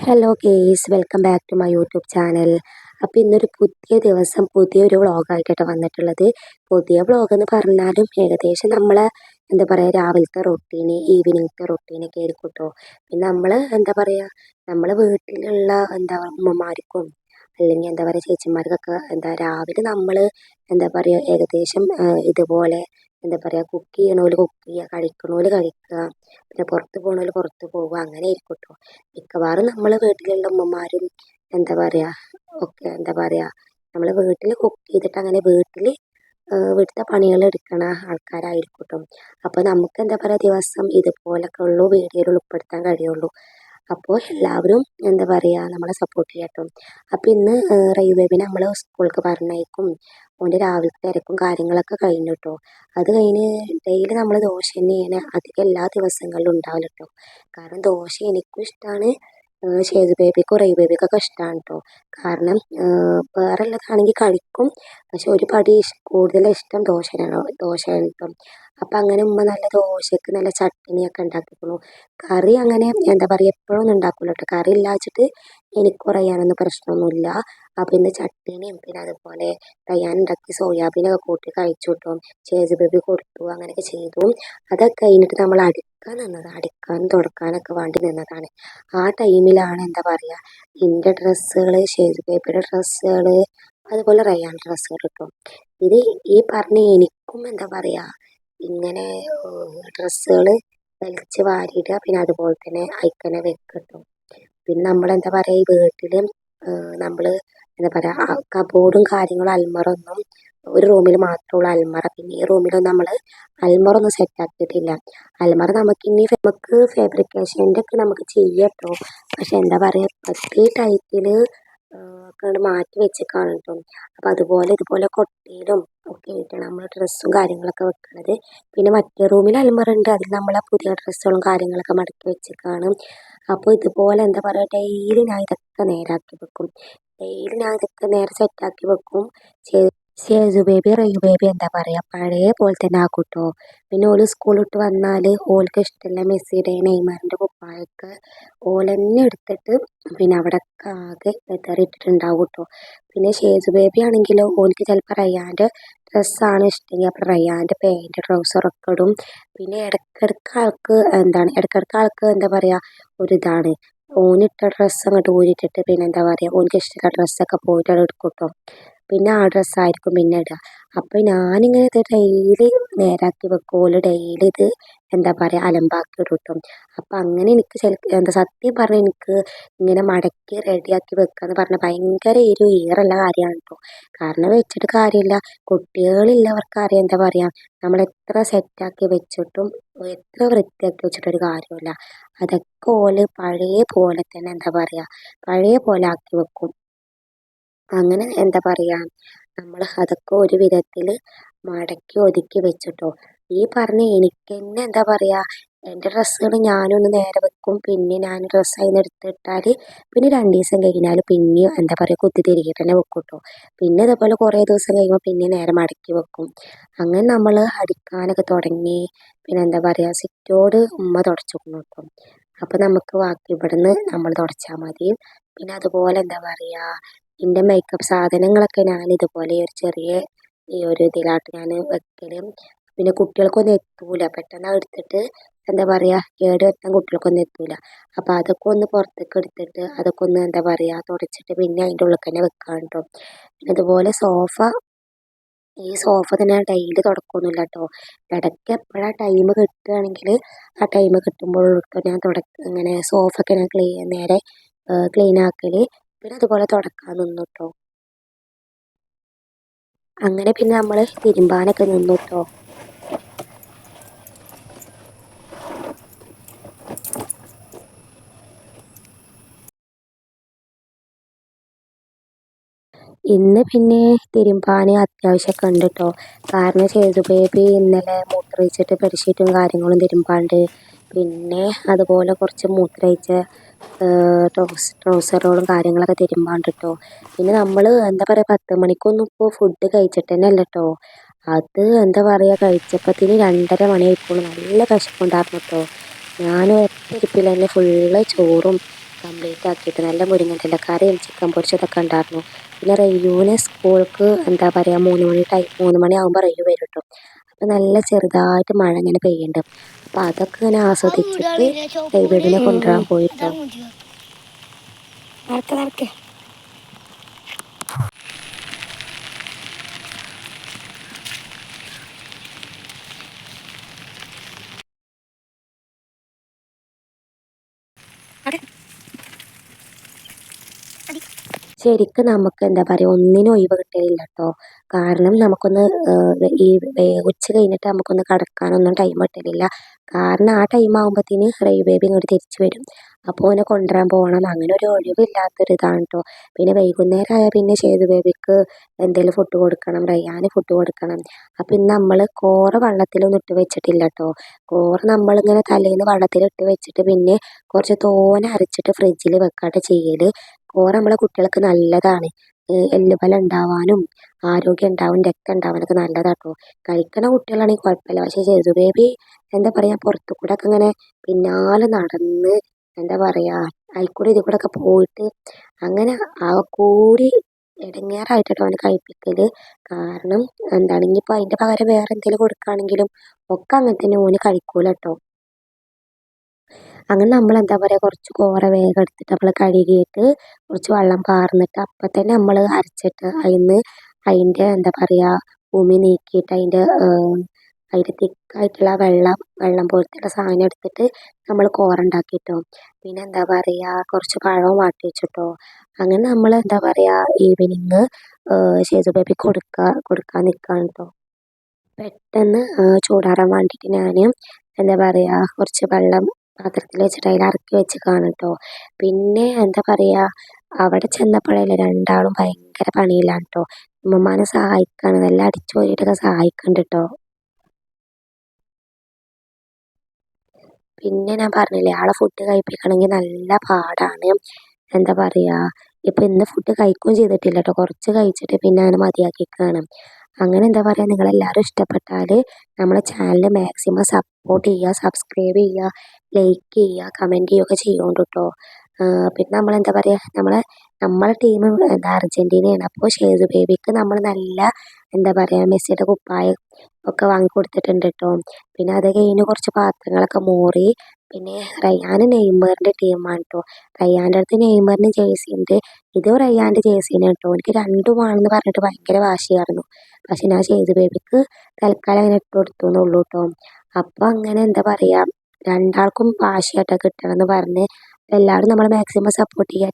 Hello guys, welcome back to my YouTube channel. അപ്പോൾ ഇന്നൊരു പുതിയ ദിവസം പുതിയൊരു വ്ളോഗായിട്ടാണ് വന്നിട്ടുള്ളത്. പുതിയ വ്ളോഗ് എന്ന് പറഞ്ഞാലും ഏകദേശം നമ്മളെ എന്താ പറയുക രാവിലത്തെ റൊട്ടീന് ഈവനിങ്ങത്തെ റൊട്ടീനൊക്കെ ആയിരിക്കും കേട്ടോ. പിന്നെ നമ്മൾ എന്താ പറയുക നമ്മളെ വീട്ടിലുള്ള ഉമ്മമാർക്കും അല്ലെങ്കിൽ എന്താ പറയുക ചേച്ചിമാർക്കൊക്കെ രാവിലെ നമ്മൾ എന്താ പറയുക ഏകദേശം ഇതുപോലെ എന്താ പറയുക കുക്ക് ചെയ്യണോല് കുക്ക് ചെയ്യുക, കഴിക്കണോല് കഴിക്കുക, പിന്നെ പുറത്ത് പോകണോല് പുറത്ത് പോവുക, അങ്ങനെ ആയിരിക്കും കേട്ടോ. മിക്കവാറും നമ്മളെ വീട്ടിലുള്ള ഉമ്മമാരും എന്താ പറയുക ഒക്കെ എന്താ പറയുക നമ്മൾ വീട്ടിൽ കുക്ക് ചെയ്തിട്ട് അങ്ങനെ വീട്ടിലത്തെ പണികൾ എടുക്കണ ആൾക്കാരായിരിക്കും കേട്ടോ. അപ്പോൾ നമുക്ക് എന്താ പറയുക ദിവസം ഇതുപോലൊക്കെ ഉള്ളൂ വീഡിയോയിൽ ഉൾപ്പെടുത്താൻ കഴിയുള്ളൂ. അപ്പോൾ എല്ലാവരും എന്താ പറയുക നമ്മളെ സപ്പോർട്ട് ചെയ്യട്ടോ. അപ്പോൾ ഇന്ന് റൈവേബിനെ നമ്മൾ സ്കൂൾക്ക് പറഞ്ഞയക്കും. ഓൻ്റെ രാവിലത്തെ തിരക്കും കാര്യങ്ങളൊക്കെ കഴിഞ്ഞു കേട്ടോ. അത് കഴിഞ്ഞ് ഡെയിലി നമ്മൾ ദോശ തന്നെയാണ് അധികം എല്ലാ ദിവസങ്ങളിലും ഉണ്ടാവില്ല കേട്ടോ. കാരണം ദോശ എനിക്കും ഇഷ്ടമാണ്, ഷേജു ബേബിക്കും റൈ ബേബിക്കൊക്കെ ഇഷ്ടമാണ് കേട്ടോ. കാരണം വേറെ ഉള്ളതാണെങ്കിൽ കഴിക്കും, പക്ഷെ ഒരു പടി കൂടുതൽ ഇഷ്ടം ദോശയാണ് കേട്ടോ. അപ്പം അങ്ങനെ ഉമ്മ നല്ല ദോശക്ക് നല്ല ചട്നിയൊക്കെ ഉണ്ടാക്കിക്കുന്നു. കറി അങ്ങനെ എന്താ പറയുക എപ്പോഴൊന്നും ഉണ്ടാക്കില്ല കേട്ടോ. കറി ഇല്ലാച്ചിട്ട് എനിക്ക് പറയാനൊന്നും പ്രശ്നമൊന്നുമില്ല. അപ്പം ഇന്ന് ചട്നിയും പിന്നെ അതുപോലെ റയ്യാൻ ഉണ്ടാക്കി സോയാബീനൊക്കെ കൂട്ടി കഴിച്ചു കേട്ടോ. ഷേജു ബേബി കൊടുത്തു, അങ്ങനെയൊക്കെ ചെയ്തു. അതൊക്കെ കഴിഞ്ഞിട്ട് നമ്മൾ അടിക്കാനും തുടക്കാനൊക്കെ വേണ്ടി നിന്നതാണ്. ആ ടൈമിലാണ് എന്താ പറയുക എൻ്റെ ഡ്രസ്സുകൾ, ഷേജു ബേബിയുടെ ഡ്രസ്സുകൾ, അതുപോലെ റയ്യാൻ ഡ്രസ്സുകൾ കിട്ടും. ഇത് ഈ പറഞ്ഞ എനിക്കും എന്താ പറയുക ഇങ്ങനെ ഡ്രസ്സുകൾ വലിച്ച് വാരിയിടുക, പിന്നെ അതുപോലെ തന്നെ അയക്കനെ വെക്കട്ടും. പിന്നെ നമ്മളെന്താ പറയുക ഈ വീട്ടിൽ നമ്മൾ എന്താ പറയുക കബോർഡും കാര്യങ്ങളും അൽമറൊന്നും ഒരു റൂമിൽ മാത്രമുള്ള അൽമറ, പിന്നെ ഈ റൂമിലൊന്നും നമ്മൾ അൽമറ ഒന്നും സെറ്റാക്കിയിട്ടില്ല. അൽമറ നമുക്ക് ഫാബ്രിക്കേഷൻ്റെ ഒക്കെ നമുക്ക് ചെയ്യാം കേട്ടോ. പക്ഷെ എന്താ പറയുക ഇപ്പോഴത്തെ ഈ ടൈപ്പിൽ ഒക്കെ മാറ്റി വെച്ചേക്കാണ് കേട്ടോ. അപ്പം ഇതുപോലെ കൊട്ടയിലും ഒക്കെ ആയിട്ടാണ് നമ്മൾ ഡ്രസ്സും കാര്യങ്ങളൊക്കെ വെക്കുന്നത്. പിന്നെ മറ്റേ റൂമിൽ അൽമറ ഉണ്ട്, അതിൽ നമ്മളെ പുതിയ ഡ്രസ്സുകളും കാര്യങ്ങളൊക്കെ മടക്കി വെച്ചേക്കാണ്. അപ്പോൾ ഇതുപോലെ എന്താ പറയുക ഡെയിലി ഞാൻ ഇതൊക്കെ നേരാക്കി വെക്കും. ഡെയിലി ഞാൻ ഇതൊക്കെ നേരെ സെറ്റാക്കി വെക്കും. ഷേജു ബേബി റയു ബേബി എന്താ പറയുക പഴയ പോലെ തന്നെ ആക്കും കേട്ടോ. പിന്നെ ഓല് സ്കൂളിട്ട് വന്നാൽ ഓൾക്ക് ഇഷ്ടമല്ല മെസ്സിയുടെ നെയ്മറിൻ്റെ കുപ്പായൊക്കെ ഓലെന്നെ എടുത്തിട്ട് പിന്നെ അവിടെയൊക്കെ ആകെ വെതറിയിട്ടിട്ടുണ്ടാവും കേട്ടോ. പിന്നെ ഷേജു ബേബി ആണെങ്കിൽ ഓൾക്ക് ചിലപ്പോൾ റയ്യാൻ്റെ ഡ്രസ്സാണ് ഇഷ്ടമെങ്കിൽ അപ്പോൾ റയ്യാൻ്റെ പാൻറ്റ് ട്രൗസറൊക്കെ ഇടും. പിന്നെ ഇടയ്ക്കിടയ്ക്ക് ആൾക്ക് എന്താ പറയുക ഒരിതാണ് ഓനിട്ട ഡ്രസ്സ് അങ്ങോട്ട് ഊരിയിട്ടിട്ട് പിന്നെ എന്താ പറയുക ഓനിക്ക് ഇഷ്ടമുള്ള ഡ്രസ്സൊക്കെ പോയിട്ട് അത് എടുക്കും കേട്ടോ. പിന്നെ ആ ഡ്രസ്സായിരിക്കും പിന്നെ ഇടുക. അപ്പോൾ ഞാനിങ്ങനെ ഇത് ഡെയിലി നേരാക്കി വെക്കും, ഓല് ഡെയിലി ഇത് എന്താ പറയുക അലമ്പാക്കി ഇടും കേട്ടോ. അപ്പം അങ്ങനെ എനിക്ക് സത്യം പറഞ്ഞാൽ എനിക്ക് ഇങ്ങനെ മടക്കി റെഡിയാക്കി വെക്കുക എന്ന് പറഞ്ഞാൽ ഭയങ്കര ഒരു ഈറുള്ള കാര്യമാണ് കേട്ടോ. കാരണം വെച്ചിട്ട് കാര്യമില്ല, കുട്ടികളില്ലവർക്ക് അറിയാം എന്താ പറയുക നമ്മൾ എത്ര സെറ്റാക്കി വെച്ചിട്ടും എത്ര വൃത്തിയാക്കി വെച്ചിട്ടൊരു കാര്യമില്ല. അതൊക്കെ ഓല് പഴയ പോലെ തന്നെ എന്താ പറയുക പഴയ പോലെ ആക്കി വെക്കും. അങ്ങനെ എന്താ പറയുക നമ്മൾ അതൊക്കെ ഒരു വിധത്തിൽ മടക്കി ഒതുക്കി വെച്ചിട്ടോ. ഈ പറഞ്ഞ എനിക്ക് തന്നെ എന്താ പറയുക എൻ്റെ ഡ്രസ്സുകൾ ഞാനൊന്ന് നേരെ വെക്കും, പിന്നെ ഞാൻ ഡ്രസ്സ് അതിൽ നിന്ന് എടുത്തിട്ടാൽ പിന്നെ 2 ദിവസം കഴിഞ്ഞാൽ പിന്നെയും എന്താ പറയുക കുത്തി തിരികിട്ട് തന്നെ വെക്കും കേട്ടോ. പിന്നെ ഇതേപോലെ കുറേ ദിവസം കഴിയുമ്പോൾ പിന്നെ നേരെ മടക്കി വെക്കും. അങ്ങനെ നമ്മൾ അടിക്കാനൊക്കെ തുടങ്ങി. പിന്നെ എന്താ പറയുക സിറ്റോട് ഉമ്മ തുടച്ചേക്കണം കേട്ടോ. അപ്പോൾ നമുക്ക് ബാക്കി ഇവിടുന്ന് നമ്മൾ തുടച്ചാൽ മതി. പിന്നെ അതുപോലെ എന്താ പറയുക എൻ്റെ മേക്കപ്പ് സാധനങ്ങളൊക്കെ ഞാൻ ഇതുപോലെ ഒരു ചെറിയ ഈ ഒരു ഇതിലായിട്ട് ഞാൻ വെക്കലും. പിന്നെ കുട്ടികൾക്കൊന്നും എത്തൂല, പെട്ടെന്ന് എടുത്തിട്ട് എന്താ പറയുക കേട് വരുത്താൻ കുട്ടികൾക്കൊന്നും എത്തൂല. അപ്പോൾ അതൊക്കെ ഒന്ന് പുറത്തേക്ക് എടുത്തിട്ട് അതൊക്കെ ഒന്ന് എന്താ പറയുക തുടച്ചിട്ട് പിന്നെ അതിൻ്റെ ഉള്ളിൽ തന്നെ വെക്കാൻ കേട്ടോ. പിന്നെ അതുപോലെ ഈ സോഫ തന്നെ ഞാൻ ഡെയിലി തുടക്കൊന്നുമില്ല കേട്ടോ. ഇടയ്ക്ക് എപ്പോഴാണ് ടൈം കിട്ടുകയാണെങ്കിൽ ആ ടൈം കിട്ടുമ്പോഴൊക്കെ ഞാൻ ഇങ്ങനെ സോഫൊക്കെ ഞാൻ നേരെ ക്ലീൻ ആക്കൽ. പിന്നെ അതുപോലെ തുടക്കാൻ നിന്നു കേട്ടോ. അങ്ങനെ പിന്നെ നമ്മൾ തിരുമ്പാനൊക്കെ നിന്നു കേട്ടോ. ഇന്ന് പിന്നെ തിരുമ്പാൻ അത്യാവശ്യമൊക്കെ ഉണ്ട് കേട്ടോ. കാരണം ഷേജു ബേബി ഇന്നലെ മൂത്രമൊഴിച്ചിട്ട് ബെഡ്ഷീറ്റും കാര്യങ്ങളും തിരുമ്പാണ്ട്, പിന്നെ അതുപോലെ കുറച്ച് മൂത്രമൊഴിച്ച ട്രൗസറുകളും കാര്യങ്ങളൊക്കെ തിരുമ്പാണ്ട് കേട്ടോ. പിന്നെ നമ്മൾ എന്താ പറയുക 10 മണിക്കൊന്നും ഇപ്പോൾ ഫുഡ് കഴിച്ചിട്ട് തന്നെ അല്ല കേട്ടോ. അത് എന്താ പറയുക കഴിച്ചപ്പത്തിന് 2:30 മണിയായിപ്പോൾ. നല്ല വിശപ്പുണ്ടായിരുന്നു കേട്ടോ. ഞാൻ ഒറ്റ ഇരിപ്പിൽ തന്നെ ഫുള്ള് ചോറും കംപ്ലീറ്റ് ആക്കിയിട്ട് നല്ല മുരിങ്ങൻ്റെ കറിയും ചിക്കൻ പൊരിച്ചതൊക്കെ ഉണ്ടായിരുന്നു. പിന്നെ റെയ്യൂന് സ്കൂൾക്ക് എന്താ പറയുക 3 മണിയാകുമ്പോൾ റെയ്യു വരും കേട്ടോ. അപ്പം നല്ല ചെറുതായിട്ട് മഴ ഇങ്ങനെ പെയ്യുന്നുണ്ട്. അപ്പം അതൊക്കെ ഇങ്ങനെ ആസ്വദിച്ചിട്ട് റെയ്ബേബിനെ കൊണ്ടുവരാൻ പോയിട്ടോ. നടക്ക് ശരിക്കും നമുക്ക് എന്താ പറയുക ഒന്നിനും ഒഴിവ് കിട്ടലില്ല കേട്ടോ. കാരണം നമുക്കൊന്ന് ഈ ഉച്ച കഴിഞ്ഞിട്ട് നമുക്കൊന്ന് കിടക്കാനൊന്നും ടൈം കിട്ടലില്ല. കാരണം ആ ടൈം ആകുമ്പോഴത്തേന് റെയ് ബേബി ഇങ്ങോട്ട് തിരിച്ചു വരും. അപ്പോൾ ഓനെ കൊണ്ടുവരാൻ പോകണം, അങ്ങനെ ഒരു ഒഴിവില്ലാത്തൊരു ഇതാണ് കേട്ടോ. പിന്നെ വൈകുന്നേരം ആയാൽ പിന്നെ ഷേതു ബേബിക്ക് എന്തെങ്കിലും ഫുഡ് കൊടുക്കണം, റയ്യാന് ഫുഡ് കൊടുക്കണം. അപ്പം ഇന്ന് നമ്മൾ കോറ വെള്ളത്തിലൊന്നും ഇട്ട് വെച്ചിട്ടില്ല കേട്ടോ. കോറ നമ്മളിങ്ങനെ തലേന്ന് വെള്ളത്തിലിട്ട് വെച്ചിട്ട് പിന്നെ കുറച്ച് തോനെ അരച്ചിട്ട് ഫ്രിഡ്ജിൽ വെക്കാട്ട് ചെയ്യൽ. കോറ നമ്മളെ കുട്ടികൾക്ക് നല്ലതാണ്. എല്ലുബലം ഉണ്ടാവാനും ആരോഗ്യം ഉണ്ടാവും, രക്തം ഉണ്ടാവാനൊക്കെ നല്ലതാട്ടോ. കഴിക്കണ കുട്ടികളാണെങ്കിൽ കുഴപ്പമില്ല. പക്ഷേ ഷേതു ബേബി എന്താ പറയുക പുറത്തു കൂടെ ഒക്കെ ഇങ്ങനെ പിന്നാലെ നടന്ന് എന്താ പറയുക അതിൽക്കൂടെ ഇതിൽ കൂടെ ഒക്കെ പോയിട്ട് അങ്ങനെ ആ കൂടി ഇടങ്ങേറായിട്ടോ അവനെ കഴിപ്പിക്കൽ. കാരണം എന്താണ് ഇനിയിപ്പോൾ അതിൻ്റെ പകരം വേറെ എന്തെങ്കിലും കൊടുക്കുകയാണെങ്കിലും ഒക്കെ അങ്ങനെ തന്നെ ഓന് കഴിക്കൂല കേട്ടോ. അങ്ങനെ നമ്മൾ എന്താ പറയുക കുറച്ച് കോറ വേഗം എടുത്തിട്ട് നമ്മൾ കഴുകിയിട്ട് കുറച്ച് വെള്ളം പാർന്നിട്ട് അപ്പം തന്നെ നമ്മൾ അരച്ചിട്ട് അതിൻ്റെ എന്താ പറയുക ഭൂമി നീക്കിയിട്ട് അതിൻ്റെ തിക്കായിട്ടുള്ള വെള്ളം പോലത്തെ സാധനം എടുത്തിട്ട് നമ്മൾ കോറ ഉണ്ടാക്കിയിട്ടോ. പിന്നെ എന്താ പറയുക കുറച്ച് പഴവും വാട്ടി വെച്ചിട്ടോ. അങ്ങനെ നമ്മൾ എന്താ പറയുക ഈവനിങ് ഷേതു ബേബി കൊടുക്കാൻ നിൽക്കുകയാണ് കേട്ടോ. പെട്ടെന്ന് ചൂടാറാൻ വേണ്ടിയിട്ട് ഞാൻ എന്താ പറയുക കുറച്ച് വെള്ളം പാത്രത്തിൽ വെച്ചിട്ട് അതിൽ ഇറക്കി വെച്ചേക്കാണ് കേട്ടോ. പിന്നെ എന്താ പറയുക അവിടെ ചെന്നപ്പോഴല്ലേ രണ്ടാളും ഭയങ്കര പണിയിലാണ് കേട്ടോ. ഉമ്മമ്മാനെ സഹായിക്കാണ്, നല്ല അടിച്ചു പോയിട്ടൊക്കെ സഹായിക്കുന്നുണ്ട് കേട്ടോ. പിന്നെ ഞാൻ പറഞ്ഞില്ലേ ആളെ ഫുഡ് കഴിപ്പിക്കണമെങ്കിൽ നല്ല പാടാണ്. എന്താ പറയുക ഇപ്പം ഇന്ന് ഫുഡ് കഴിക്കുകയും ചെയ്തിട്ടില്ല കേട്ടോ. കുറച്ച് കഴിച്ചിട്ട് പിന്നെ അങ്ങനെ മതിയാക്കിയേക്കാണ്. അങ്ങനെ എന്താ പറയുക നിങ്ങളെല്ലാവരും ഇഷ്ടപ്പെട്ടാൽ നമ്മളെ ചാനൽ മാക്സിമം സപ്പോർട്ട് ചെയ്യുക, സബ്സ്ക്രൈബ് ചെയ്യുക, ലൈക്ക് ചെയ്യുക, കമൻറ്റ് ചെയ്യുകയൊക്കെ ചെയ്യുന്നുണ്ട് കേട്ടോ. പിന്നെ നമ്മളെന്താ പറയുക നമ്മളെ ടീം എന്താ അർജൻറ്റീനയാണ്. അപ്പോൾ ഷേതു ബേബിക്ക് നമ്മൾ നല്ല എന്താ പറയുക മെസ്സിയുടെ കുപ്പായം ഒക്കെ വാങ്ങിക്കൊടുത്തിട്ടുണ്ട് കേട്ടോ. പിന്നെ അത് കഴിഞ്ഞ് കുറച്ച് പാത്രങ്ങളൊക്കെ മോറി. പിന്നെ റയ്യാൻ നെയ്മറിൻ്റെ ടീമാണ് കേട്ടോ. റയ്യാൻ്റെ അടുത്ത് നെയ്മറിന് ജേഴ്സി ഉണ്ട്, ഇത് റയ്യാൻ്റെ ജേഴ്സിയാണ് കേട്ടോ. എനിക്ക് രണ്ടും വേണമെന്ന് പറഞ്ഞിട്ട് ഭയങ്കര വാശിയായിരുന്നു. പക്ഷെ ഞാൻ ഷേതു ബേബിക്ക് തൽക്കാലം അങ്ങനെ ഇട്ട് കൊടുത്തു എന്നുള്ളൂ കേട്ടോ. അപ്പോൾ അങ്ങനെ എന്താ പറയുക രണ്ടാൾക്കും വാശിയായിട്ടൊക്കെ കിട്ടണമെന്ന് പറഞ്ഞ് എല്ലാവരും നമ്മൾ മാക്സിമം സപ്പോർട്ട് ചെയ്യുക.